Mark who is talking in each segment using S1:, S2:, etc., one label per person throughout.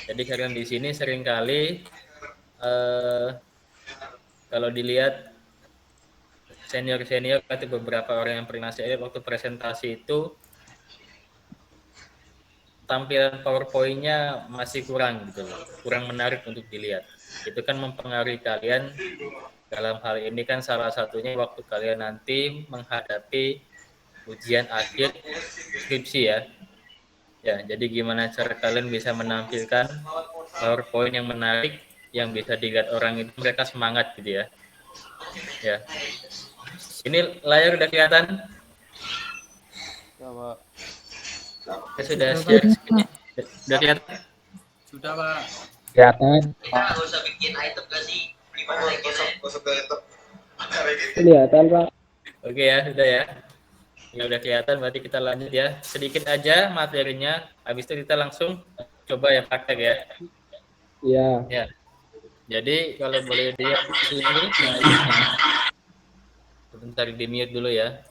S1: Jadi karena di sini seringkali kalau dilihat senior-senior atau beberapa orang yang pernah saya lihat waktu presentasi itu tampilan PowerPoint-nya masih kurang gitu loh, kurang menarik untuk dilihat. Itu kan mempengaruhi kalian dalam hal ini kan salah satunya waktu kalian nanti menghadapi ujian akhir skripsi ya. Ya, jadi gimana cara kalian bisa menampilkan PowerPoint yang menarik yang bisa dilihat orang itu mereka semangat gitu ya. Ya. Ini layar udah kelihatan?
S2: Ya, Pak.
S1: Saya sudah share screen-nya. Udah kelihatan?
S2: Sudah, Pak.
S3: Kelihatan.
S4: Nggak usah bikin item gak sih? Beli mana lagi?
S3: Kelihatan, Pak.
S1: Oke ya, sudah ya. Ya udah kelihatan berarti kita lanjut ya. Sedikit aja materinya, habis itu kita langsung coba ya praktek ya.
S3: Iya.
S1: Ya. Jadi kalau boleh dilihat di sini, sebentar di mute dulu ya.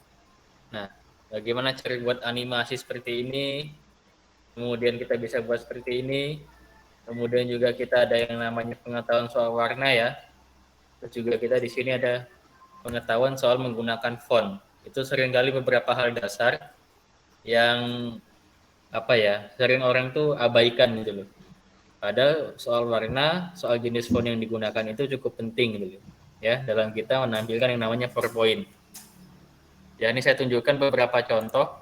S1: Nah, bagaimana cara buat animasi seperti ini? Kemudian kita bisa buat seperti ini. Kemudian juga kita ada yang namanya pengetahuan soal warna ya. Terus juga kita di sini ada pengetahuan soal menggunakan font. Itu seringkali beberapa hal dasar yang apa ya, sering orang tuh abaikan gitu loh. Padahal soal warna, soal jenis font yang digunakan itu cukup penting gitu loh. Ya, dalam kita menampilkan yang namanya PowerPoint. Ya, ini saya tunjukkan beberapa contoh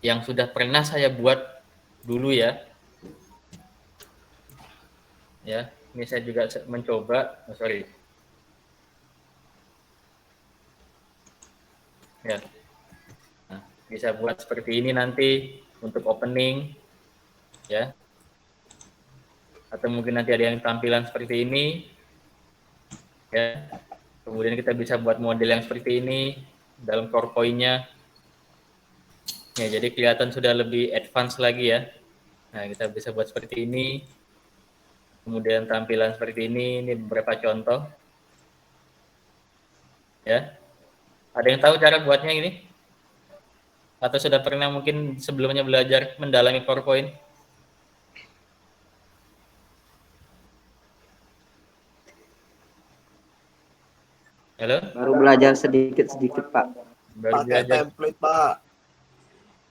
S1: yang sudah pernah saya buat dulu ya. Ya, ini saya juga mencoba, sorry. Ya. Nah, bisa buat seperti ini nanti untuk opening ya. Atau mungkin nanti ada yang tampilan seperti ini ya. Kemudian kita bisa buat model yang seperti ini dalam PowerPoint-nya. Ya, jadi kelihatan sudah lebih advance lagi ya. Nah, kita bisa buat seperti ini. Kemudian tampilan seperti ini beberapa contoh. Ya. Ada yang tahu cara buatnya ini? Atau sudah pernah mungkin sebelumnya belajar mendalami PowerPoint? Halo?
S3: Baru belajar sedikit-sedikit, Pak.
S1: Baru
S2: Pakai
S1: belajar?
S2: template, Pak.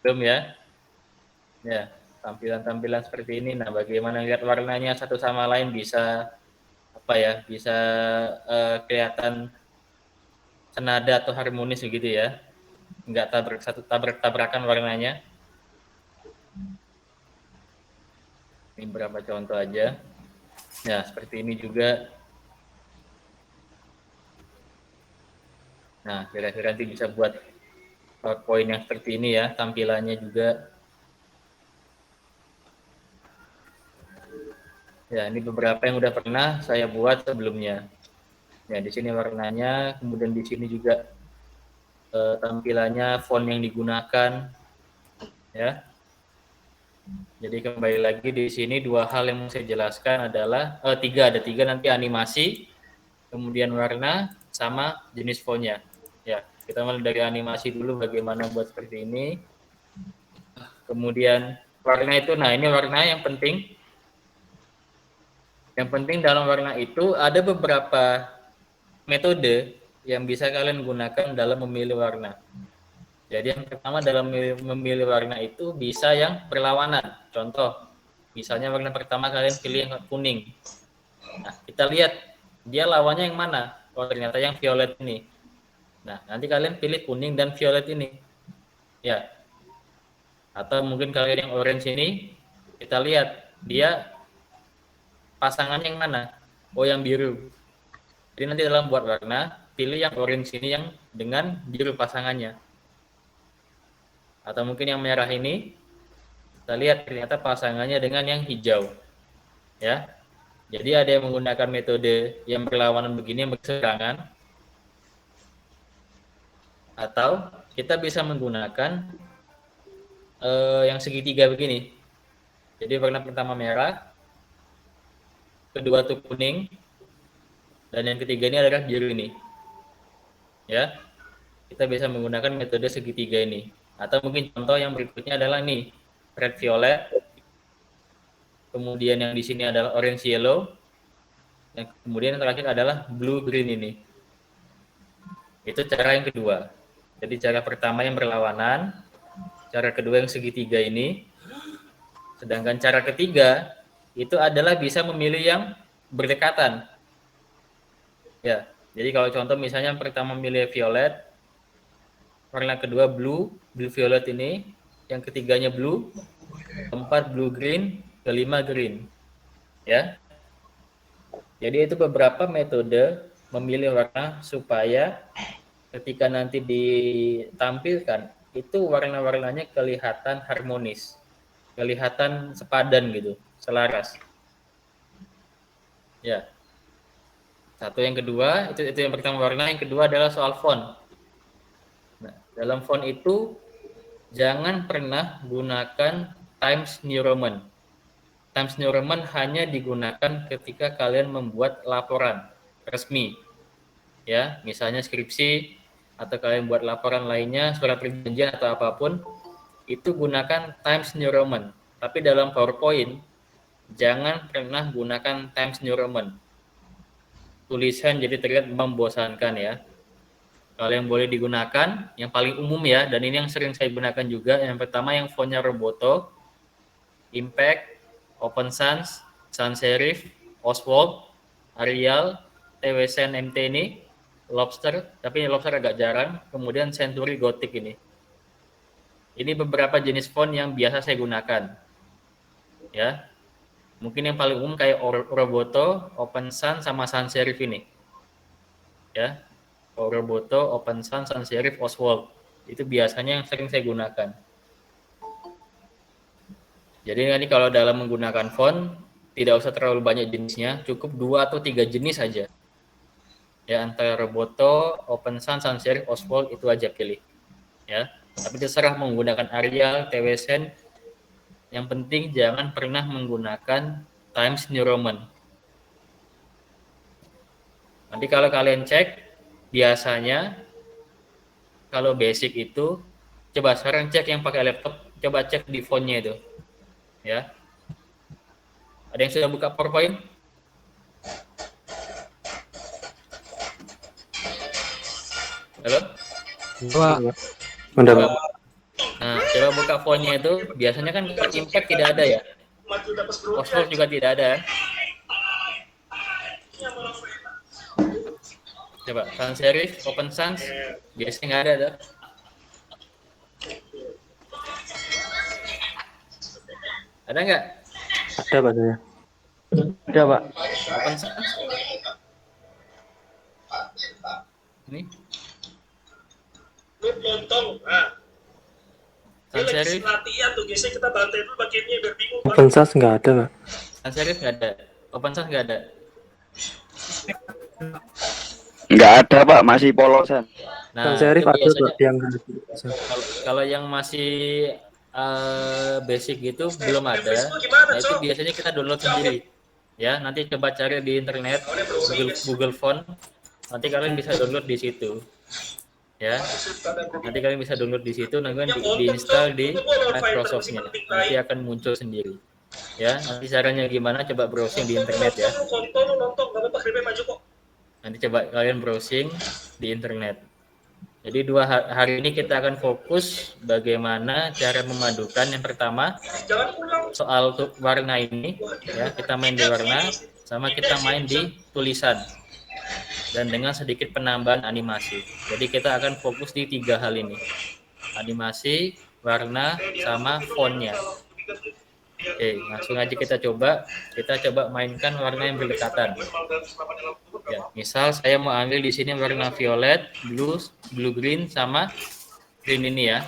S1: Belum ya? Ya, tampilan-tampilan seperti ini. Nah, bagaimana lihat warnanya satu sama lain bisa apa ya? Bisa kelihatan senada atau harmonis begitu ya. Enggak tabrak-tabrakan warnanya. Ini beberapa contoh aja. Nah, seperti ini juga. Nah, kira-kira nanti bisa buat PowerPoint yang seperti ini ya, tampilannya juga. Ya, ini beberapa yang udah pernah saya buat sebelumnya. Ya, di sini warnanya, kemudian di sini juga tampilannya, font yang digunakan, ya. Jadi kembali lagi di sini dua hal yang mau saya jelaskan adalah ada tiga nanti animasi, kemudian warna, sama jenis fontnya. Ya, kita mulai dari animasi dulu bagaimana buat seperti ini. Kemudian warna itu, nah ini warna yang penting. Yang penting dalam warna itu ada beberapa metode yang bisa kalian gunakan dalam memilih warna. Jadi yang pertama dalam memilih warna itu bisa yang berlawanan. Contoh, misalnya warna pertama kalian pilih yang kuning. Nah, kita lihat dia lawannya yang mana? Oh, ternyata yang violet ini. Nah, nanti kalian pilih kuning dan violet ini. Ya. Atau mungkin kalian yang orange ini, kita lihat dia pasangannya yang mana? Oh, yang biru. Jadi nanti dalam buat warna, pilih yang orange ini yang dengan biru pasangannya. Atau mungkin yang merah ini, kita lihat ternyata pasangannya dengan yang hijau. Ya. Jadi ada yang menggunakan metode yang berlawanan begini, yang berseberangan. Atau kita bisa menggunakan yang segitiga begini. Jadi warna pertama merah, kedua tuh kuning, dan yang ketiga ini adalah biru ini. Ya. Kita bisa menggunakan metode segitiga ini. Atau mungkin contoh yang berikutnya adalah nih, red violet, kemudian yang di sini adalah orange yellow, dan kemudian yang terakhir adalah blue green ini. Itu cara yang kedua. Jadi cara pertama yang berlawanan, cara kedua yang segitiga ini, sedangkan cara ketiga itu adalah bisa memilih yang berdekatan. Ya, jadi kalau contoh misalnya yang pertama milih violet, warna kedua blue violet ini, yang ketiganya blue, keempat blue green, kelima green. Ya. Jadi itu beberapa metode memilih warna supaya ketika nanti ditampilkan itu warna-warnanya kelihatan harmonis, kelihatan sepadan gitu, selaras. Ya. Satu, yang kedua itu yang pertama warna, yang kedua adalah soal font. Nah, dalam font itu jangan pernah gunakan Times New Roman. Times New Roman hanya digunakan ketika kalian membuat laporan resmi. Ya, misalnya skripsi atau kalian buat laporan lainnya, surat perjanjian atau apapun, itu gunakan Times New Roman. Tapi dalam PowerPoint jangan pernah gunakan Times New Roman. Tulisan jadi terlihat membosankan ya. Kalau yang boleh digunakan, yang paling umum ya, dan ini yang sering saya gunakan juga, yang pertama yang fontnya Roboto, Impact, Open Sans, Sans Serif, Oswald, Arial, TWSN MT ini, Lobster, tapi ini Lobster agak jarang, kemudian Century Gothic ini. Ini beberapa jenis font yang biasa saya gunakan. Ya. Mungkin yang paling umum kayak Roboto, Open Sans, sama Sans Serif ini. Ya. Roboto, Open Sans, Sans Serif, Oswald. Itu biasanya yang sering saya gunakan. Jadi nanti kalau dalam menggunakan font, tidak usah terlalu banyak jenisnya, cukup 2 atau 3 jenis saja. Ya, antara Roboto, Open Sans, Sans Serif, Oswald, itu aja pilih. Ya. Tapi terserah menggunakan Arial, TWSN. Yang penting jangan pernah menggunakan Times New Roman. Nanti kalau kalian cek, biasanya kalau basic itu, coba sekarang cek yang pakai laptop, coba cek di fontnya itu. Ya. Ada yang sudah buka PowerPoint? Halo?
S3: Udah, Pak.
S1: Nah, coba buka fontnya itu, biasanya kan Impact tidak ada ya. Oswald juga tidak ada. Coba Sans Serif, Open Sans, biasanya nggak ada tuh. Ada nggak?
S3: Ada, Pak, saya. Ada, Pak.
S1: Open Sans? Ini?
S5: Lontong. Nah, ini
S1: Sans
S5: lagi
S1: Serif?
S5: latihan tuh, guys. Kita bantai dulu bagiannya biar bingung. Pak.
S3: Open Source nggak ada, Pak.
S1: Sans Serif nggak ada. Open Sans nggak ada.
S6: Nggak ada Pak, masih polosan.
S1: Nah,
S3: Sans Serif
S1: itu
S3: ada,
S1: biasanya
S3: Pak, yang
S1: kalau yang masih basic gitu belum ada.
S5: Facebook gimana,
S1: Nah, itu
S5: Cok?
S1: biasanya kita download sendiri. Ya, nanti coba cari di internet Google Font. Nanti kalian bisa download di situ. Ya. Nanti kalian bisa download di situ, nanti kan diinstal di Microsoft-nya. Nanti akan muncul sendiri. Ya, nanti caranya gimana coba browsing di internet ya.
S5: Nonton, nggak apa-apa, kripnya maju kok.
S1: Nanti coba kalian browsing di internet. Jadi hari ini kita akan fokus bagaimana cara memadukan yang pertama
S5: Jangan pulang.
S1: soal warna ini ya, kita main di warna sama kita main di tulisan dan dengan sedikit penambahan animasi. Jadi kita akan fokus di 3 hal ini. Animasi, warna, sama fontnya. Oke, langsung aja kita coba mainkan warna yang berdekatan. Ya, misal saya mau ambil di sini warna violet, blue green sama green ini ya.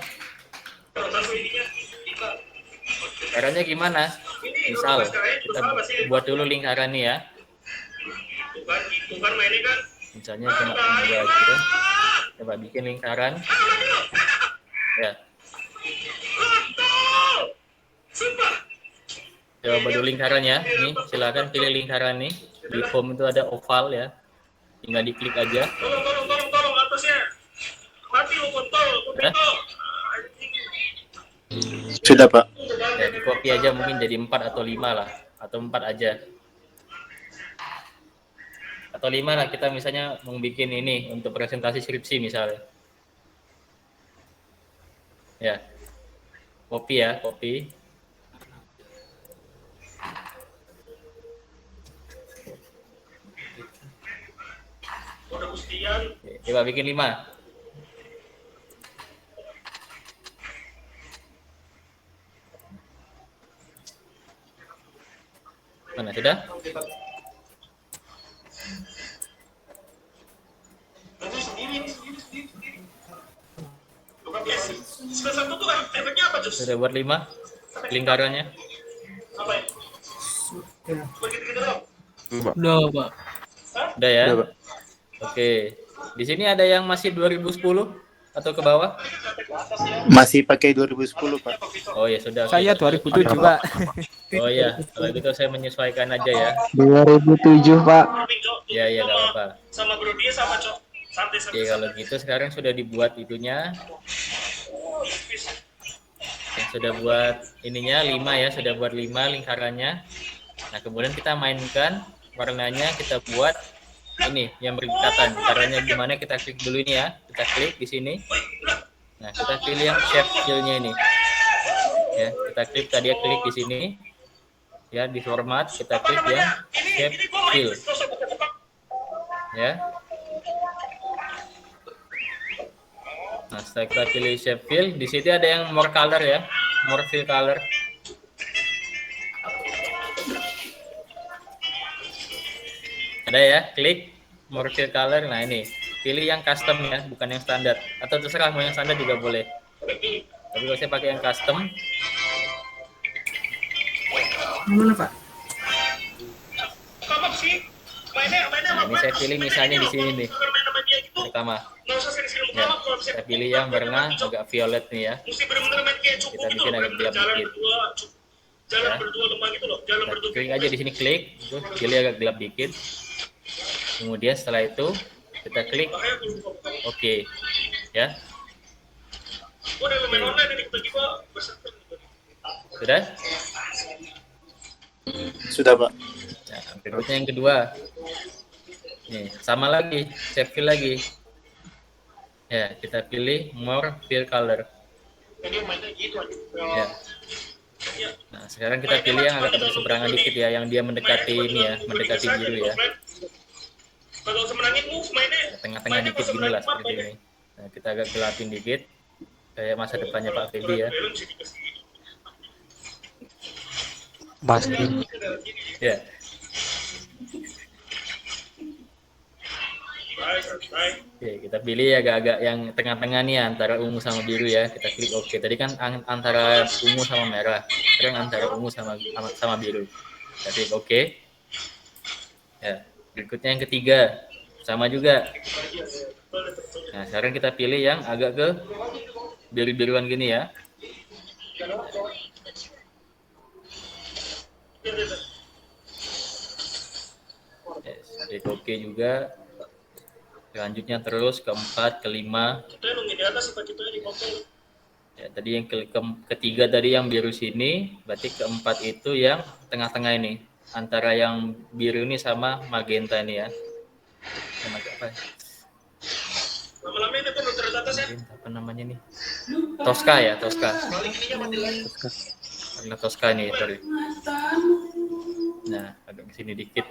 S1: Caranya gimana? Misal kita buat dulu lingkaran nih ya.
S5: Bukan mainnya kan.
S1: Misalnya cuma 2 gitu. Coba bikin lingkaran. Ya. Coba dulu lingkaran ya. Nih, silakan pilih lingkaran nih. Di home itu ada oval ya. Tinggal diklik aja.
S5: Tolong atasnya. Mati lu kontol,
S1: Ya.
S3: Sudah, Pak.
S1: Ya, di copy aja mungkin jadi 4 atau 5 lah. atau 4 aja. Atau 5 lah, kita misalnya mau bikin ini untuk presentasi skripsi misalnya. Ya. Copy ya, copy.
S5: Udah Gustian.
S1: Coba bikin 5. Mana sudah?
S5: Skill 1 tuh kan efeknya apa, Jus?
S1: Sudah buat 5 lingkarannya.
S5: Apa ya? Begitu-gitu dong.
S2: Udah, Pak.
S1: Udah ya?
S3: Udah, Pak.
S1: Oke. Di sini ada yang masih 2010 atau ke bawah?
S7: Masih pakai 2010, Pak.
S1: Oh ya sudah. oke.
S2: Saya 2007, Pak.
S1: Oh ya, kalau gitu saya menyesuaikan aja ya.
S3: 2007, Pak.
S1: Ya ya nggak apa-apa.
S5: Sama Bro dia sama, Cok. Santai
S1: Oke, kalau gitu sekarang sudah dibuat itunya. Yang sudah buat ininya 5 ya, sudah buat 5 lingkarannya. Nah, kemudian kita mainkan warnanya, kita buat ini yang berdekatan. Caranya gimana? Kita klik dulu ini ya. Kita klik di sini. Nah, kita pilih yang shape fill-nya ini. Ya, kita klik tadi klik di sini. Ya, di format kita klik yang shape fill. Ya. Nah, setelah kita pilih shape fill, di situ ada yang more color ya, more fill color. Ada ya, klik more fill color. Nah ini, pilih yang custom ya, bukan yang standar. Atau terserah mau yang standar juga boleh. Tapi kalau saya pakai yang custom.
S8: Mana, Pak?
S5: Apa sih? Mainnya
S1: Nah, ini saya pilih misalnya di sini nih,
S5: main sama dia gitu.
S1: pertama.
S5: Nggak usah sering-sering
S1: Ya,
S5: muka, kalau bisa
S1: saya pilih yang warna agak violet nih ya.
S5: mesti bener-bener main kayak cukup
S1: Kita
S5: gitu
S1: bikin
S5: loh.
S1: agak gelap
S5: Jalan
S1: dikit.
S5: berdua, jalan
S1: Ya.
S5: berdua lemah gitu loh. Jalan
S1: Kita
S5: berdua.
S1: klik aja di sini klik, terus pilih agak gelap dikit. Kemudian setelah itu kita klik
S5: Makanya aku lupa buka.
S1: oke. Ya,
S5: Gua udah main online ini tiba-tiba berserter.
S1: sudah?
S7: Sudah, Pak.
S1: Nah, berikutnya yang kedua. Nih, sama lagi, shape fill lagi. Ya, kita pilih more fill color.
S5: Jadi mainnya gitu aja.
S1: Ya. Nah, sekarang kita pilih yang agak berseberangan dikit ya, yang dia mendekati ini ya, mendekati biru ya.
S5: Kalau semenangin move mainnya
S1: Tengah-tengah dikit gini lah seperti ini. Nah, kita agak gelapin dikit, kayak masa depannya Pak Feby ya.
S3: Pasti.
S1: Ya. Oke, kita pilih agak-agak yang tengah-tengah nih antara ungu sama biru ya. Kita klik oke. Tadi kan antara ungu sama merah. Sekarang antara ungu sama biru. Kita klik oke. Ya, berikutnya yang ketiga. Sama juga. Nah, sekarang kita pilih yang agak ke biru-biruan gini ya. Yes, klik oke juga. Selanjutnya terus keempat, kelima.
S5: Kita nunggu di atas apa kita di bawah.
S1: Ya, tadi yang ketiga tadi yang biru sini, berarti keempat itu yang tengah-tengah ini, antara yang biru ini sama magenta ini ya. Sama apa?
S5: Lama-lama ini tuh terus atas ya.
S1: Apa namanya nih? Tosca ya, Tosca.
S5: Balik ininya mati lagi.
S1: Warna Tosca nih, sorry. Nah, agak kesini dikit.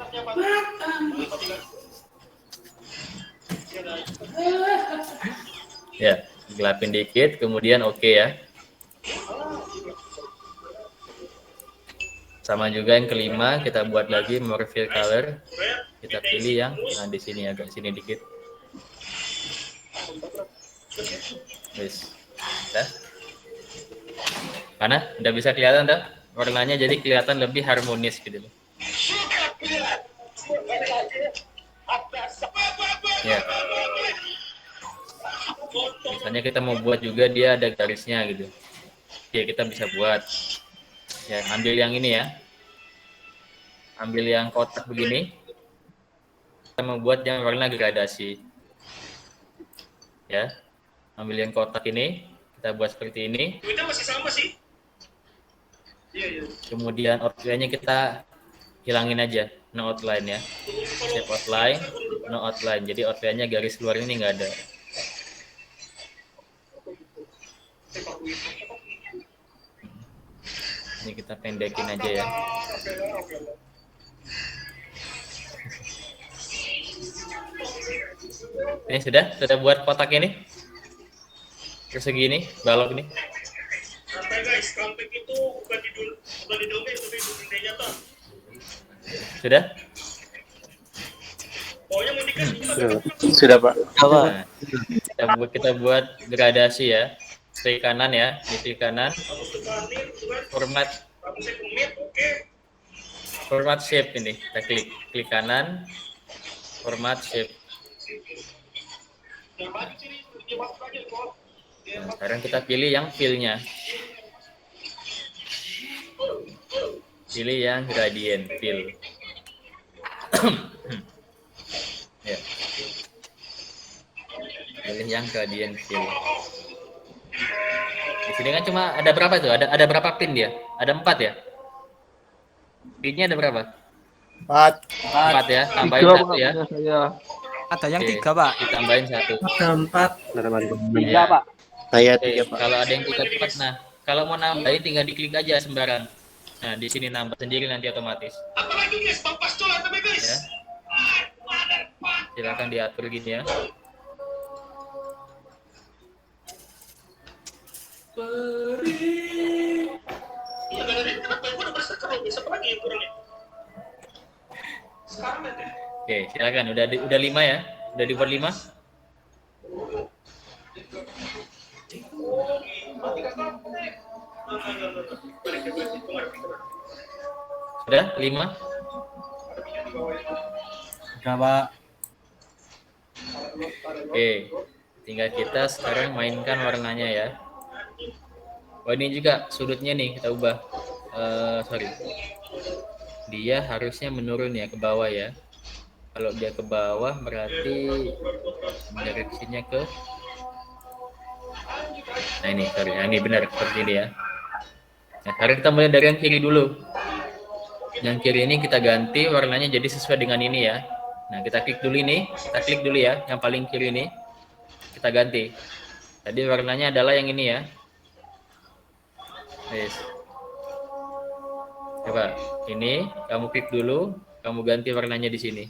S1: Ya, gelapin dikit, kemudian oke ya. Sama juga yang kelima, kita buat lagi more fill color. Kita pilih yang nah di sini agak sini dikit. Wis. Udah. Mana? Udah bisa kelihatan dah? Warnanya jadi kelihatan lebih harmonis gitu loh. Ya. Misalnya kita mau buat juga dia ada garisnya gitu. Oke, kita bisa buat. Ya, ambil yang ini ya. Ambil yang kotak begini. Kita membuat yang warna gradasi. Ya. Ambil yang kotak ini, kita buat seperti ini.
S5: Duitnya masih sama sih. Iya, iya.
S1: Kemudian outline-nya kita hilangin aja no outline ya. Save outline, no outline. Jadi outline-nya garis luar ini nggak ada. Ini kita pendekin aja ya. Ini sudah buat kotak ini. Persegi ini, balok ini.
S5: Santai guys, comeback itu bukan di domain, tapi di dunia nyata.
S1: Sudah?
S5: Pokoknya mau dikasih
S7: Sudah Pak.
S1: Nah, kita buat gradasi ya. Klik kanan ya, di klik kanan. Format format shape ini. Kita klik kanan. Format shape. Nah, sekarang kita pilih yang fill-nya. Pilih yang gradient fill. Ya. Pilih yang gradient fill. Di sini kan cuma ada berapa tuh? Ada berapa pin dia? Ada 4 ya? Pinnya ada berapa? 4 ya. Tambahin 1 ya.
S2: Ada yang
S1: Oke,
S2: 3, Pak.
S1: ditambahin 1.
S2: Ada 4.
S1: Iya.
S3: Pak.
S7: Saya
S1: Oke,
S7: 3 Pak.
S1: kalau ada yang kita cepat, nah kalau mau nambahin tinggal diklik aja sembarang. Nah di sini nambah sendiri nanti otomatis.
S5: apalagi guys, pampas cola tapi guys.
S1: Ya. Silakan diatur gini ya.
S5: Iya, gak ada kenapa gue udah berserker loh, bisa apa lagi yang kurang ya? Sekarang deh.
S1: Oke, silakan. Udah 5 ya. Udah dibuat 5. Sudah 5.
S2: Udah, Pak.
S1: Oke, tinggal kita sekarang mainkan warnanya ya. Oh ini juga sudutnya nih kita ubah. Sorry, dia harusnya menurun ya ke bawah ya. Kalau dia ke bawah berarti direksinya ke. Nah ini, sorry, nah, ini benar seperti ini ya. Nah sekarang kita mulai dari yang kiri dulu. Yang kiri ini kita ganti warnanya jadi sesuai dengan ini ya. Nah kita klik dulu ini, kita klik dulu ya, yang paling kiri ini kita ganti. Tadi warnanya adalah yang ini ya. Yes. Coba ini kamu klik dulu, kamu ganti warnanya di sini.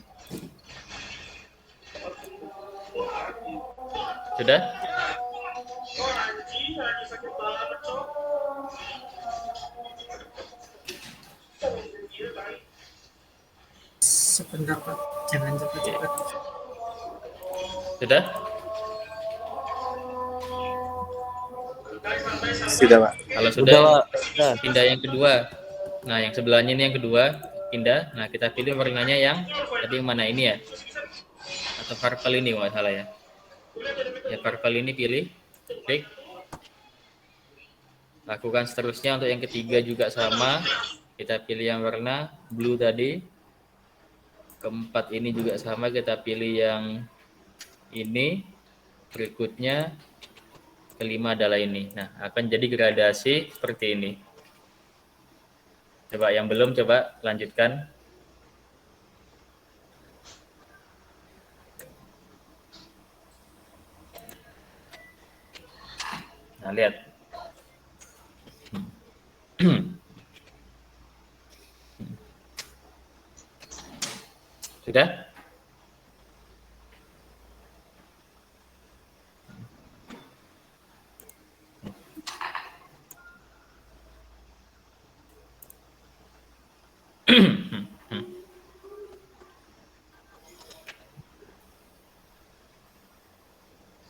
S1: Sudah?
S5: Anjing sakit banget cok.
S2: Sebentar, Pak. Jangan cepat-cepat.
S1: Sudah?
S7: Sudah Pak.
S1: Kalau sudah, pindah yang kedua. Nah, yang sebelahnya ini yang kedua, pindah. Nah, kita pilih warnanya yang tadi yang mana ini ya? Atau purple ini nggak salah ya? Ya, purple ini pilih, klik. Lakukan seterusnya untuk yang ketiga juga sama. Kita pilih yang warna blue tadi. Keempat ini juga sama, kita pilih yang ini. Berikutnya kelima adalah ini. Nah, akan jadi gradasi seperti ini. Coba yang belum, coba lanjutkan. Nah, lihat. Sudah?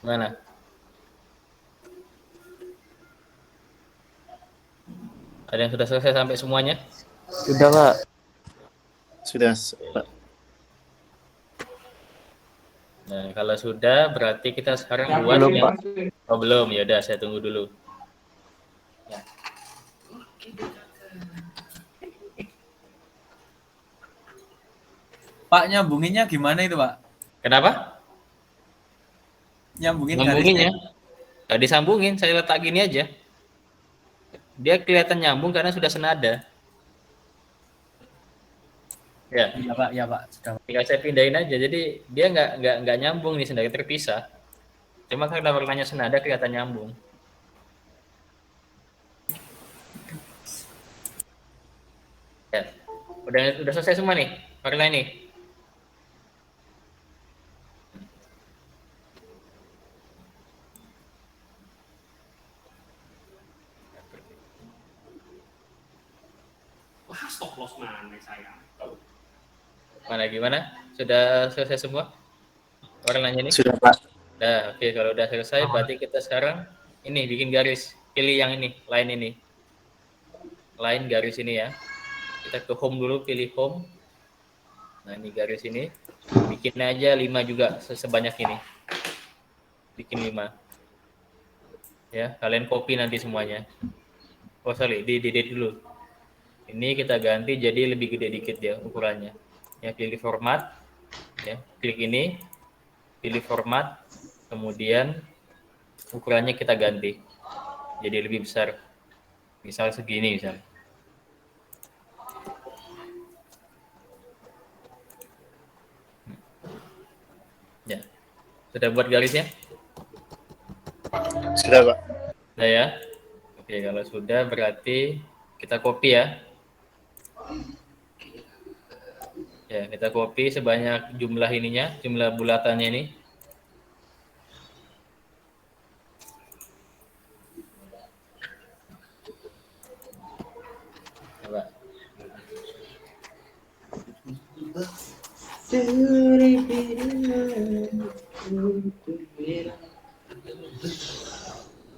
S1: Mana? Ada yang sudah selesai sampai semuanya?
S3: Sudah, Pak.
S7: Sudah Pak.
S1: Nah, kalau sudah berarti kita sekarang buat
S3: Belum,
S1: yang...
S3: Pak.
S1: Oh, belum. Ya udah, saya tunggu dulu. Ya.
S2: Pak, nyambunginnya gimana itu, Pak?
S1: Kenapa?
S2: Nyambungin
S1: Nyambunginnya?
S2: garisnya.
S1: Nggak disambungin, saya letak gini aja. Dia kelihatan nyambung karena sudah senada. Ya,
S2: Iya Pak, ya Pak. Sudah Pak.
S1: tinggal saya pindahin aja. Jadi dia nggak nyambung nih sendiri terpisah. Cuma karena warnanya senada kelihatan nyambung. Ya, udah selesai semua nih warna ini.
S5: Wah, stop loss mana saya?
S1: Mana gimana? Sudah selesai semua warnanya nih?
S7: Sudah Pak.
S1: Nah, oke, kalau udah selesai berarti kita sekarang ini bikin garis. Pilih yang ini, line ini. Line garis ini ya. Kita ke home dulu, pilih home. Nah, ini garis ini. Bikin aja 5 juga sebanyak ini. Bikin 5. Ya, kalian copy nanti semuanya. Oh, sorry, di-delete dulu. Ini kita ganti jadi lebih gede dikit ya ukurannya. Ya, pilih format. Ya, klik ini. Pilih format. Kemudian ukurannya kita ganti. Jadi lebih besar. Misal segini misal. Ya. Sudah buat garisnya?
S7: Sudah Pak.
S1: Sudah ya? Oke, kalau sudah berarti kita copy ya. Ya, kita copy sebanyak jumlah ininya, jumlah bulatannya ini. Coba.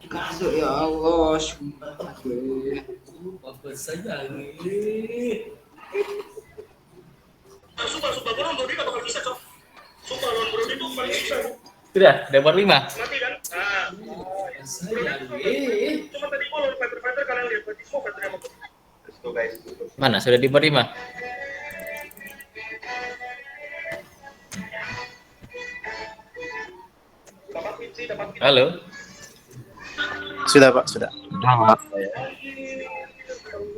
S3: Kasuk ya Allah.
S5: Sumpah lawan Brody gak bakal bisa, Cok. Sumpah lawan Brody itu paling susah.
S1: Sudah buat 5.
S5: Mati kan? Nah. Cuma tadi gua lawan fighter kalian lihat berarti semua fighter yang mau.
S1: Mana? Sudah dibuat 5.
S5: Dapat mid, dapat mid.
S1: Halo.
S7: Sudah Pak, sudah.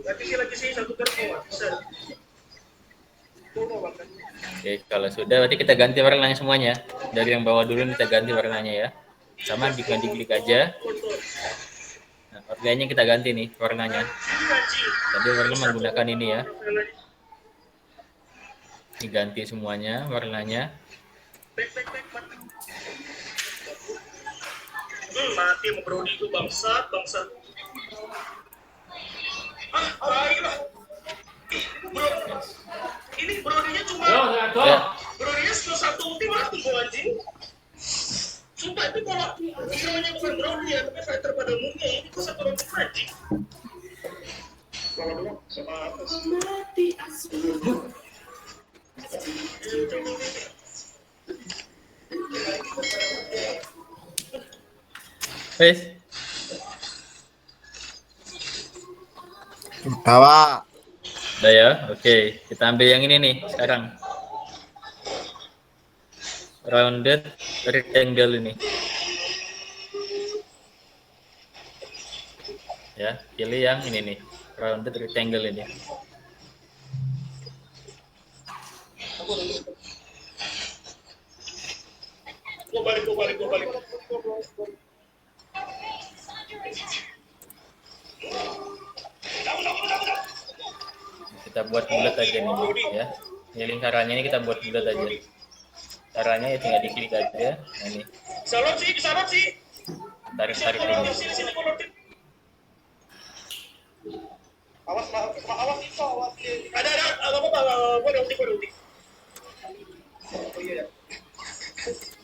S5: Lagi sih satu terus bisa.
S1: Oke, kalau sudah berarti kita ganti warnanya semuanya. Dari yang bawah dulu kita ganti warnanya ya. Sama diklik aja. Nah, warnanya kita ganti nih warnanya. Tadi warna menggunakan ini ya. Diganti semuanya warnanya.
S5: Mati mau Brody itu bangsat. Baiklah. Bro, ini Brody-nya cuma Brody-nya skill 1 ulti mati gua anjing. Sumpah itu kalau namanya bukan Brody ya, tapi fighter pada umumnya ini kok satu orang anjing. Bawa dulu sama atas. Mati asuh.
S1: Wes,
S7: Sudah Pak.
S1: udah ya. Oke, kita ambil yang ini nih sekarang. Rounded rectangle ini. Ya, pilih yang ini nih. Rounded rectangle ini.
S5: Gua balik.
S1: Kita buat bulat aja nih ya. Ini lingkarannya ini kita buat bulat aja. Caranya ya tinggal diklik aja. Nah, ini
S5: Salot sih.
S1: tarik ini.
S5: Sini gua lotin. Awas itu. Ada. Apa gua ulti. Oh iya.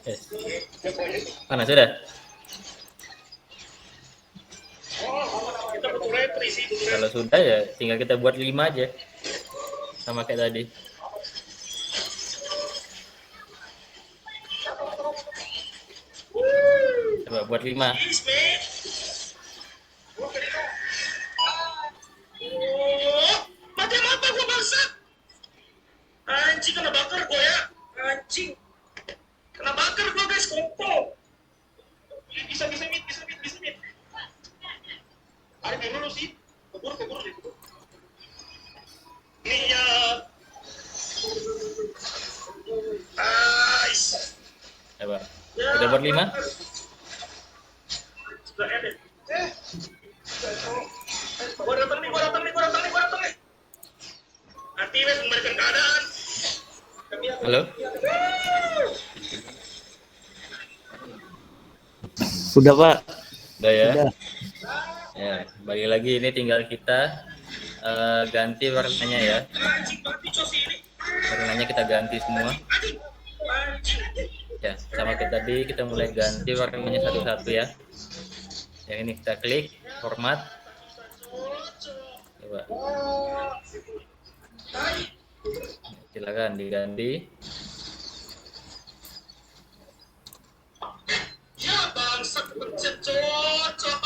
S1: Yes. Mana sudah?
S5: Kita butuh retri sih,
S1: Kalau sudah ya tinggal kita buat 5 aja. Sama kayak tadi. Coba buat 5.
S5: Mati apa gua bangsat? Anjing kena bakar gua ya. Anjing. Kena bakar gua guys, kompol. Bisa mid. Ada yang dulu sih. Keburu deh. Ini ya.
S1: buat 5.
S5: Sudah edit. Gua datang nih. Hati wes memberikan keadaan.
S1: Halo.
S2: Sudah Pak.
S1: Udah ya.
S2: Sudah.
S1: Ya, balik lagi ini tinggal kita ganti warnanya ya.
S5: Anjing mati cosi ini.
S1: Warnanya kita ganti semua.
S5: Anjing.
S1: Ya, sama kayak tadi kita mulai ganti warnanya satu-satu ya. Yang ini kita klik format. Coba. Silakan diganti.
S5: Ya bangsat pencet cocok.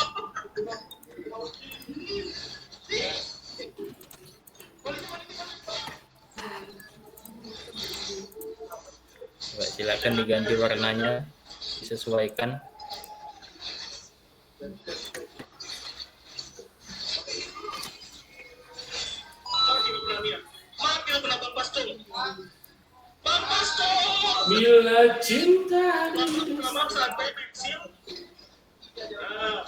S1: Coba silakan diganti warnanya, disesuaikan.
S5: Manggil pernah Bang Pastung. Bang Pastung.
S1: Bila cinta
S5: Bang Pastung pernah maksa pensil. Nah.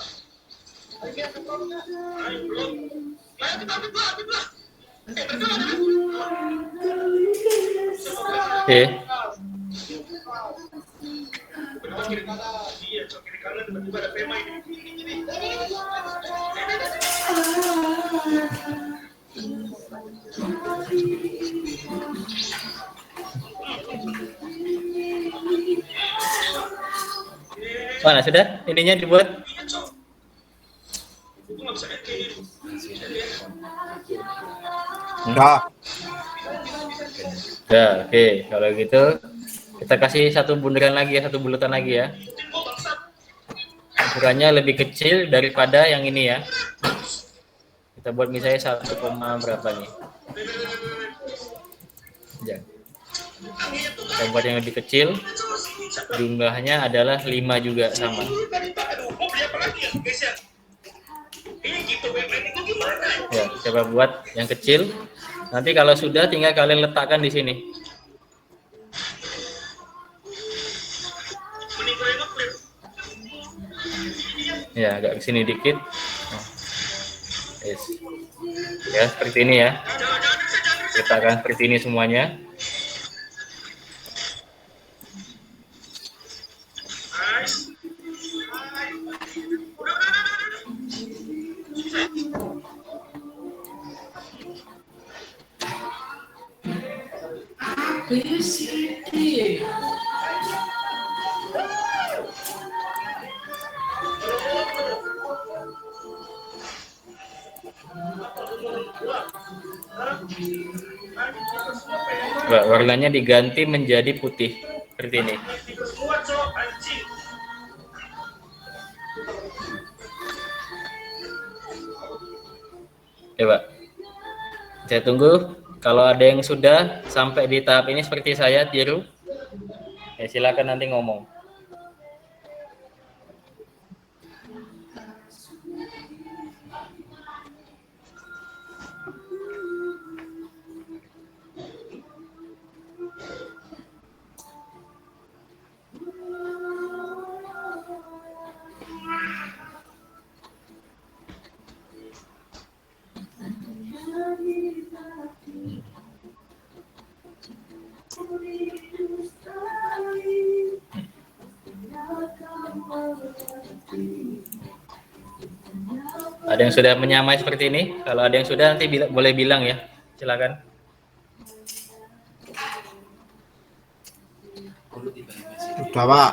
S5: Ayo belum. Ayo kita ambil lah.
S1: Oke.
S5: Iya, cok kiri kanan tiba-tiba ada tema ini.
S1: Mana sudah? Ininya dibuat.
S5: Iya, cok. Itu nggak bisa kayak gini.
S7: Enggak.
S1: Ya, oke. Kalau gitu kita kasih satu bundaran lagi ya, satu bulatan lagi ya.
S5: Ikutin gua bangsat.
S1: Ukurannya lebih kecil daripada yang ini ya. Kita buat misalnya 1, berapa nih? Ya. Kita buat yang lebih kecil. Jumlahnya adalah 5 juga sama.
S5: Aduh, mau beli apa lagi ya, guys ya? Ini gitu, BPN itu gimana ya?
S1: Ya, coba buat yang kecil. Nanti kalau sudah tinggal kalian letakkan di sini.
S5: Mending gue nge-flip.
S1: Ya, agak ke sini dikit. Nah. Yes. Ya, seperti ini ya.
S5: Jangan
S1: Letakkan seperti ini semuanya.
S5: Nice. Udah.
S1: Coba, warnanya diganti menjadi putih seperti ini.
S5: Semua cok, anjing.
S1: Coba. Saya tunggu. Kalau ada yang sudah sampai di tahap ini seperti saya tiru, ya silakan nanti ngomong. Ada yang sudah menyamai seperti ini? Kalau ada yang sudah nanti boleh bilang ya. Silakan.
S7: Udah, Pak.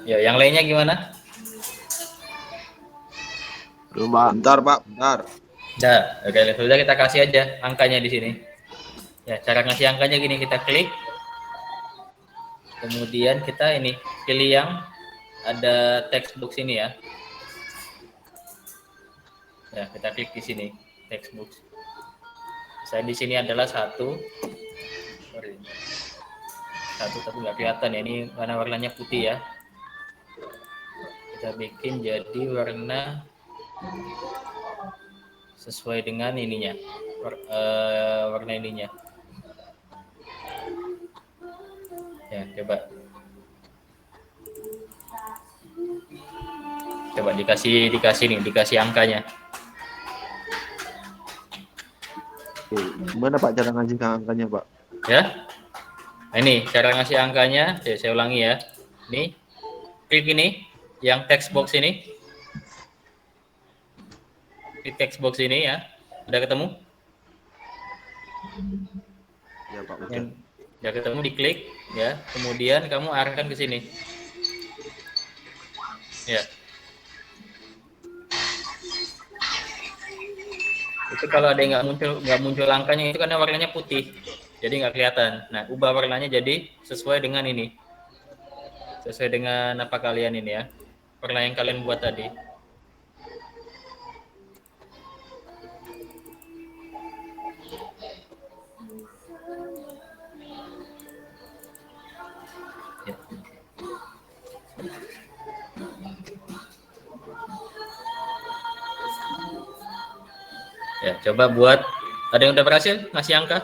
S1: Ya, yang lainnya gimana?
S3: Belum, Pak. Bentar, Pak. Bentar.
S1: Dah, oke, sudah kita kasih aja angkanya di sini. Ya, cara ngasih angkanya gini, kita klik. Kemudian kita ini pilih yang ada text box ini ya. Ya, kita klik di sini text box. Saya di sini adalah 1. Sorry. 1 tapi nggak kelihatan ya, ini warnanya putih ya. Kita bikin jadi warna sesuai dengan ininya, warna ininya. Ya, coba. Coba dikasih nih, dikasih angkanya.
S3: Gimana Pak cara ngasih angkanya Pak?
S1: Ya. Nah, ini cara ngasih angkanya. Saya ulangi ya. Nih, klik ini, yang text box ini. Klik text box ini ya. Udah ketemu?
S3: Ya Pak.
S1: Udah ketemu, diklik ya. Kemudian kamu arahkan ke sini. Ya. Itu kalau ada yang nggak muncul angkanya itu karena warnanya putih, jadi nggak kelihatan. Nah, ubah warnanya jadi sesuai dengan ini, sesuai dengan apa kalian ini ya, warna yang kalian buat tadi. Ya. Ya, coba buat. Ada yang udah berhasil ngasih angka?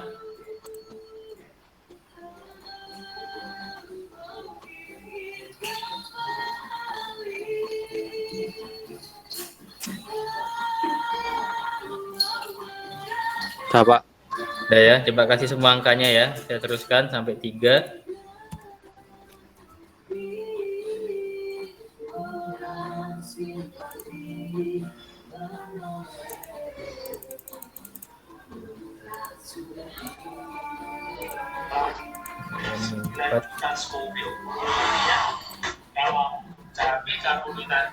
S3: Pak.
S1: Udah ya, coba kasih semua angkanya ya. Saya teruskan sampai 3.
S5: Dilanjutkan Scoville ya, kalau cabai karbohidrat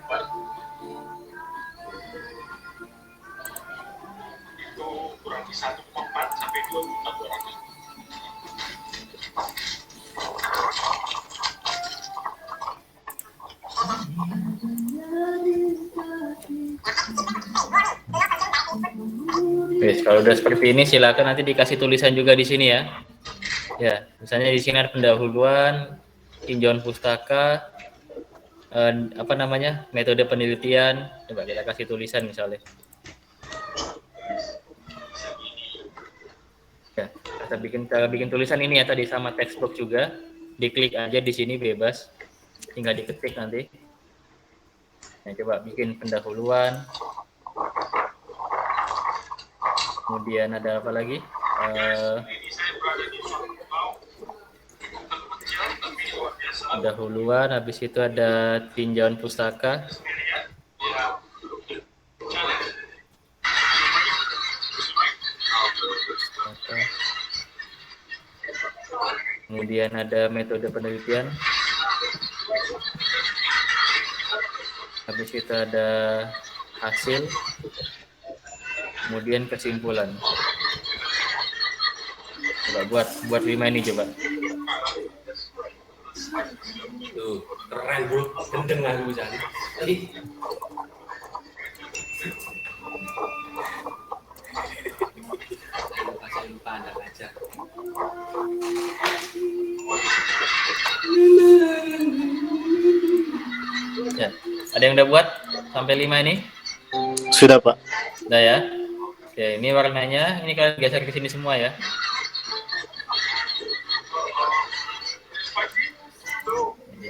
S5: itu kurang lebih 1,4 sampai 2.400.
S1: Oke, kalau udah seperti ini silakan nanti dikasih tulisan juga di sini ya. Ya, misalnya di sini ada pendahuluan, tinjauan pustaka, apa namanya, metode penelitian. Coba kita kasih tulisan misalnya. Ya, cara bikin tulisan ini ya tadi sama text box juga. Diklik aja di sini bebas, tinggal diketik nanti. Nah, coba bikin pendahuluan. Kemudian ada apa lagi? Pendahuluan, habis itu ada tinjauan pustaka. Kemudian ada metode penelitian. Habis itu ada hasil. Kemudian kesimpulan. Coba buat 5 ini coba.
S8: Tuh, keren bro, gendeng aku jadi. Saya lupa Anda aja.
S1: Ya, ada yang udah buat sampai 5 ini?
S3: Sudah Pak.
S1: Udah ya. Oke, ini warnanya, ini kalian geser ke sini semua ya.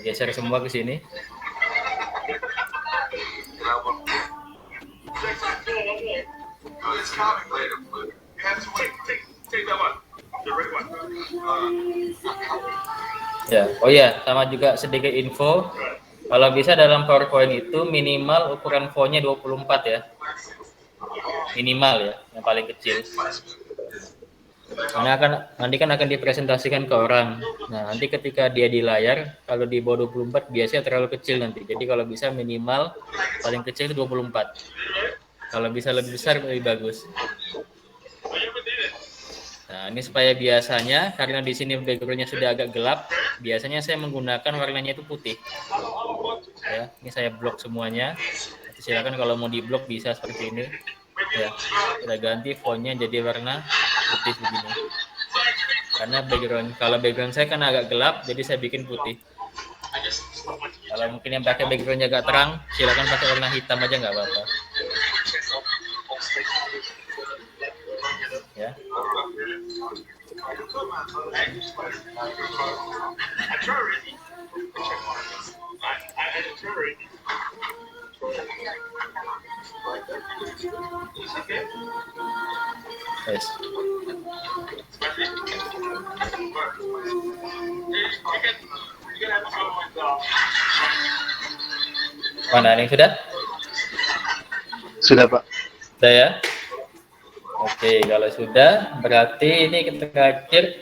S1: Geser semua ke sini. Ya, oh ya, sama juga sedikit info. Kalau bisa dalam PowerPoint itu minimal ukuran fontnya 24 ya. Minimal ya, yang paling kecil. Karena nanti kan akan dipresentasikan ke orang. Nah, nanti ketika dia di layar, kalau di bawah 24 biasanya terlalu kecil nanti. Jadi kalau bisa minimal paling kecil itu 24. Kalau bisa lebih besar lebih bagus. Nah, ini supaya biasanya karena di sini background-nya sudah agak gelap, biasanya saya menggunakan warnanya itu putih. Ya, ini saya blok semuanya. Nanti silakan kalau mau di blok bisa seperti ini. Ya, kita ganti fontnya jadi warna putih begini. Karena kalau background saya kan agak gelap, jadi saya bikin putih. Kalau mungkin yang pakai backgroundnya agak terang, silakan pakai warna hitam aja nggak apa-apa. Ya. Yes. Mana ada yang sudah?
S3: Sudah, Pak.
S1: Sudah ya? Oke, kalau sudah berarti ini kita terakhir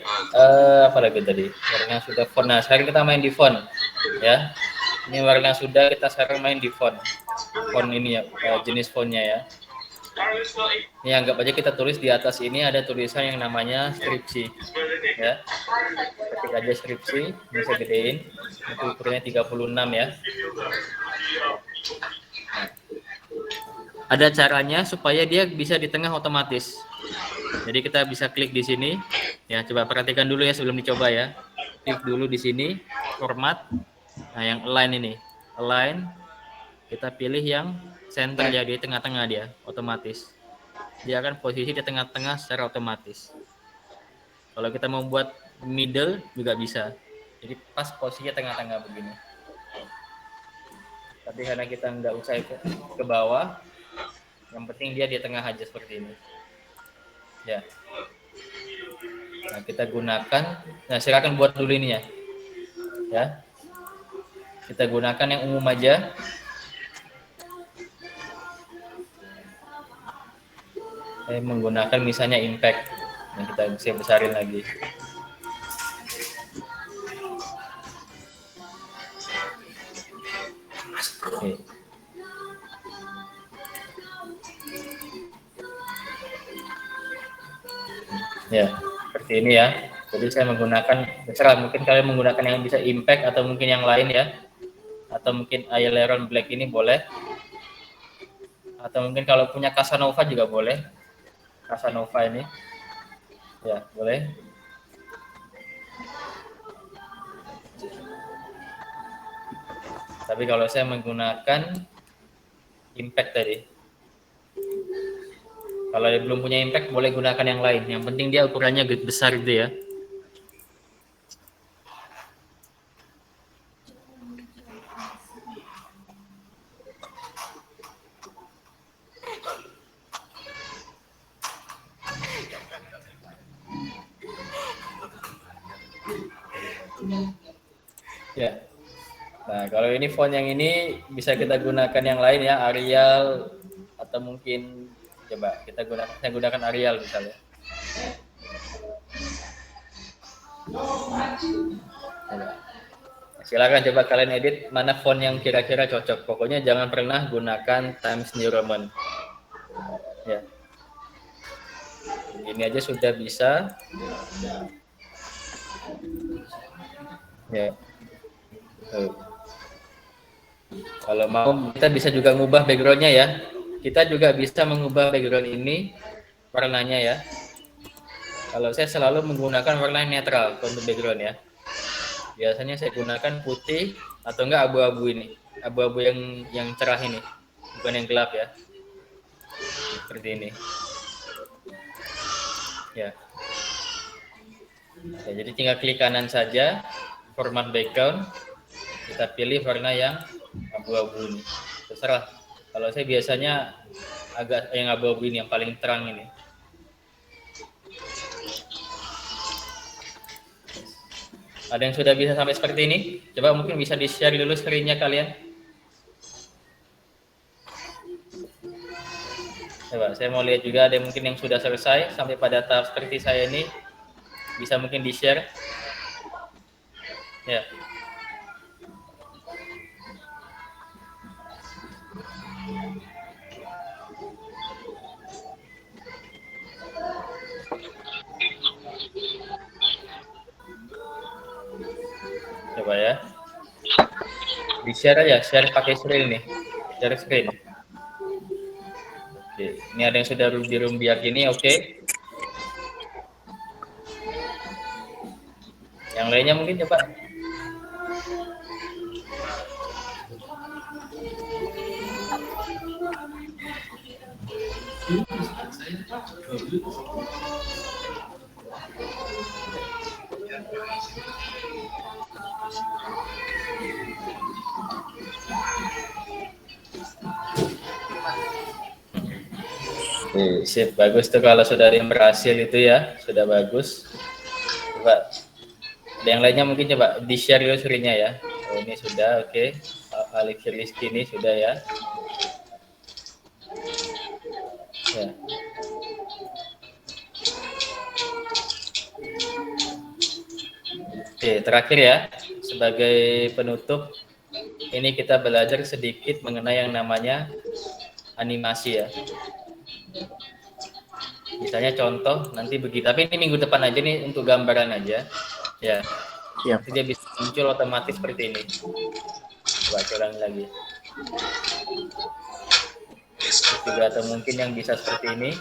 S1: apa lagi tadi? Warna sudah font. Nah, sekarang kita main di font ya. Ini warna sudah, kita sekarang main di font. Font ini ya, jenis fontnya ya. Ini anggap aja kita tulis di atas ini ada tulisan yang namanya skripsi ya. Ketik aja skripsi, ini saya gedein. Itu ukurannya 36 ya. Nah, ada caranya supaya dia bisa di tengah otomatis. Jadi kita bisa klik di sini. Ya, coba perhatikan dulu ya sebelum dicoba ya. Klik dulu di sini, format. Nah, yang align ini. Align. Kita pilih yang center ya, di tengah-tengah dia, otomatis. Dia akan posisi di tengah-tengah secara otomatis. Kalau kita mau buat middle juga bisa. Jadi pas posisinya tengah-tengah begini. Tapi karena kita nggak usah ke bawah, yang penting dia di tengah aja seperti ini. Ya. Nah, kita gunakan. Nah, silakan buat dulu ini ya. Ya. Kita gunakan yang umum aja. Saya menggunakan misalnya impact. Yang kita bisa besarin lagi. Oke. Ya, seperti ini ya. Jadi saya menggunakan, terserah mungkin kalian menggunakan yang bisa impact atau mungkin yang lain ya. Atau mungkin aileron black ini boleh. Atau mungkin kalau punya Casanova juga boleh. Casanova ini. Ya, boleh. Tapi kalau saya menggunakan impact tadi. Kalau dia belum punya impact, boleh gunakan yang lain. Yang penting dia ukurannya besar gitu ya. Ya. Nah, kalau ini font yang ini bisa kita gunakan yang lain ya, Arial atau mungkin coba kita gunakan Arial misalnya. Coba. Silakan coba kalian edit mana font yang kira-kira cocok. Pokoknya jangan pernah gunakan Times New Roman. Ya. Ini aja sudah bisa. Ya. Kalau mau kita bisa juga mengubah backgroundnya ya. Kita juga bisa mengubah background ini warnanya ya. Kalau saya selalu menggunakan warna netral untuk background ya. Biasanya saya gunakan putih atau enggak abu-abu ini. Abu-abu yang cerah ini. Bukan yang gelap ya. Seperti ini. Ya. Ya, jadi tinggal klik kanan saja, format background. Kita pilih warna yang abu-abu ini. Terserah. Kalau saya biasanya agak yang abu-abu ini yang paling terang ini. Ada yang sudah bisa sampai seperti ini? Coba mungkin bisa di-share dulu screen-nya kalian. Coba saya mau lihat juga ada mungkin yang sudah selesai sampai pada tahap seperti saya ini. Bisa mungkin di-share. Ya. Coba ya. Di-share aja, share pakai screen nih. Share screen. Oke, ini ada yang sudah di room biak ini, oke. Yang lainnya mungkin coba. Sip, bagus tuh kalau sudah ada yang berhasil itu ya, sudah bagus. Coba, ada yang lainnya mungkin coba di-share dulu screen-nya ya. Oh, ini sudah, oke. Alif Rizky ini sudah ya. Ya. Oke, terakhir ya, sebagai penutup, ini kita belajar sedikit mengenai yang namanya animasi ya. Misalnya contoh nanti begitu, tapi ini minggu depan aja nih untuk gambaran aja. Ya.
S3: Iya.
S1: Dia bisa muncul otomatis seperti ini. Coba ulangi lagi. Juga atau mungkin yang bisa seperti ini.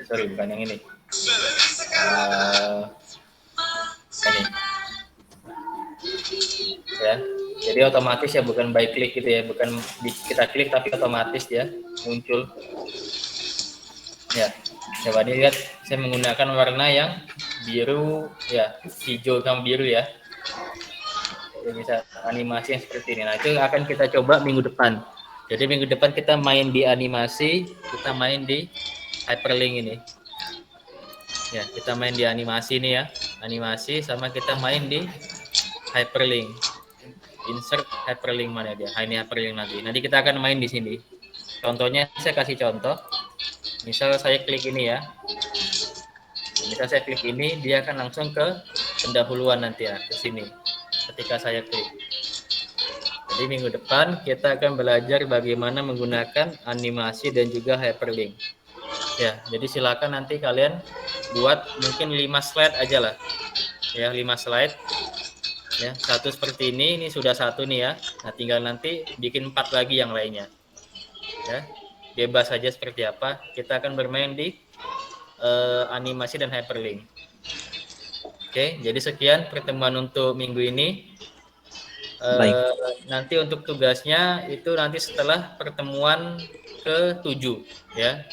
S1: Sorry, bukan yang ini. Ini. Ya. Jadi otomatis ya, bukan by klik gitu ya, bukan kita klik tapi otomatis ya muncul. Ya, coba dilihat, saya menggunakan warna yang biru ya, hijau sama biru ya. Jadi bisa animasi yang seperti ini. Nah, itu akan kita coba minggu depan. Jadi minggu depan kita main di animasi, kita main di hyperlink ini. Ya, kita main di animasi ini ya, animasi sama kita main di hyperlink. Insert hyperlink mana dia? Ini hyperlink nanti. Nanti kita akan main di sini. Contohnya saya kasih contoh. Misal saya klik ini ya. Misal saya klik ini, dia akan langsung ke pendahuluan nanti ya, ke sini. Ketika saya klik. Jadi minggu depan kita akan belajar bagaimana menggunakan animasi dan juga hyperlink. Ya, jadi silakan nanti kalian buat mungkin 5 slide aja lah. Ya, 5 slide. Ya, satu seperti ini sudah satu nih ya. Nah, tinggal nanti bikin 4 lagi yang lainnya. Ya, bebas saja seperti apa. Kita akan bermain di animasi dan hyperlink. Oke, jadi sekian pertemuan untuk minggu ini. Nanti untuk tugasnya itu nanti setelah pertemuan ke-7 ya.